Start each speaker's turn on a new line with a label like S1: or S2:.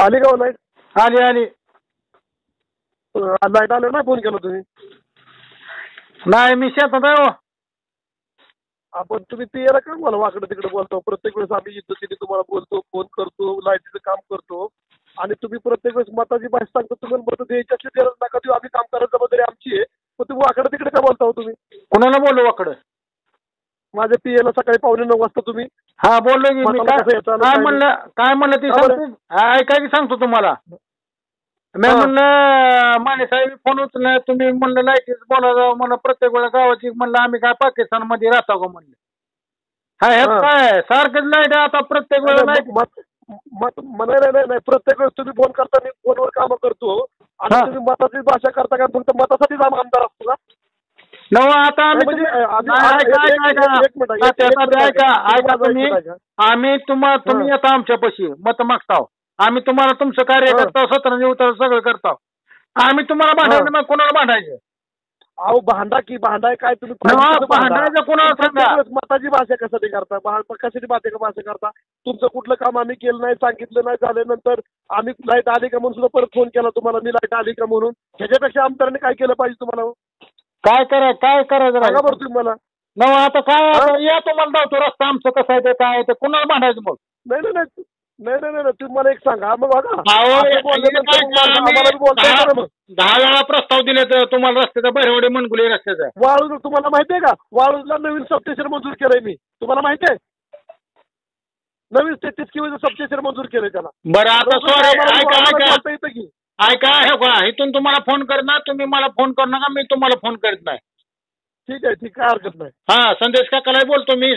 S1: आली का लाईट?
S2: आली आली.
S1: लाईट आल्यावर नाही फोन केला तुम्ही?
S2: नाही मी शेतात आहे हो.
S1: आपण तुम्ही ते याला का मला वाकडं तिकडे बोलतो? प्रत्येक वेळेस आम्ही इथं तिथे तुम्हाला बोलतो, फोन करतो, लाईटीचं काम करतो आणि तुम्ही प्रत्येक वेळेस मताची भाषा सांगतो. तुम्हाला मत द्यायची असली गरज नका देऊ, आम्ही काम करायची जबाबदारी आमची आहे. पण तुम्ही वाकडं तिकडे का बोलता हो तुम्ही?
S2: कुणाला बोललो वाकडं?
S1: माझ्या पीएला सकाळी 8:45 वाजता तुम्ही
S2: हा बोललो की मी.
S1: मताला कसं येतं आलं
S2: काय
S1: काय नाही.
S2: म्हणलं काय म्हणलं ते
S1: का बरं?
S2: सांगतो. ऐका की सांगतो तुम्हाला. मी
S1: हा.
S2: म्हणलं माने साहेब फोन उचलला तुम्ही म्हणलं लाईटीच बोला म्हणलं प्रत्येक वेळा गावाची म्हणलं आम्ही काय पाकिस्तान मध्ये राहतो का म्हणलं. हा ह्यात
S1: हा.
S2: काय सारखंच लाईट आता प्रत्येक वेळा लाईट.
S1: नाही प्रत्येक वेळेस तुम्ही फोन करता, मी फोनवर काम करतो आणि
S2: हा.
S1: तुम्ही मताची भाषा करता का? फक्त मतासाठीच आमदार असतो का?
S2: नव आता आम्ही
S1: म्हणजे
S2: ऐका तुम्ही. आम्ही तुम्ही येता आमच्यापाशी मत मागताव. आम्ही तुम्हाला तुमचं कार्य करताव, 17 उतर सगळं करताव. आम्ही तुम्हाला भांडायचं मग कोणाला भांडायचं?
S1: अहो भांडा की भांडाय काय तुम्ही
S2: भांडायचं कोणाला सांगा.
S1: मताची भाषा कशासाठी करता? कशाची भाषा करता? तुमचं कुठलं काम आम्ही केलं नाही, सांगितलं नाही, झाल्यानंतर आम्ही लाईट आली का म्हणून सुद्धा परत फोन केला तुम्हाला, मी लाईट आली का म्हणून. ह्याच्यापेक्षा आमदारांनी काय केलं पाहिजे तुम्हाला?
S2: काय करायचं
S1: सांगा बरं तुम्ही मला.
S2: नव आता काय या तुम्हाला धावतो रस्ता आमचं कसं आहे ते काय आहे ते कुणाला भांडायचं मग?
S1: नाही तुम्ही मला एक सांगा मग बघा.
S2: 10 वेळा प्रस्ताव दिले तर तुम्हाला रस्त्याचा बरेवडे मनगुले रस्त्याचा.
S1: वाळूज तुम्हाला माहितीये का? वाळूजला नवीन सबस्टेशन मंजूर केलंय मी, तुम्हाला माहितीये? नवीन 33 किलोचं सबस्टेशन मंजूर केलंय त्याला.
S2: बरं आता सॉरी
S1: येतं की
S2: ऐका हे बघा इथून तुम्हाला फोन करणार, तुम्ही मला फोन करू नका, मी तुम्हाला फोन करत नाही.
S1: ठीक आहे, काय हरकत नाही.
S2: हा संदेश काकाला बोलतो मी.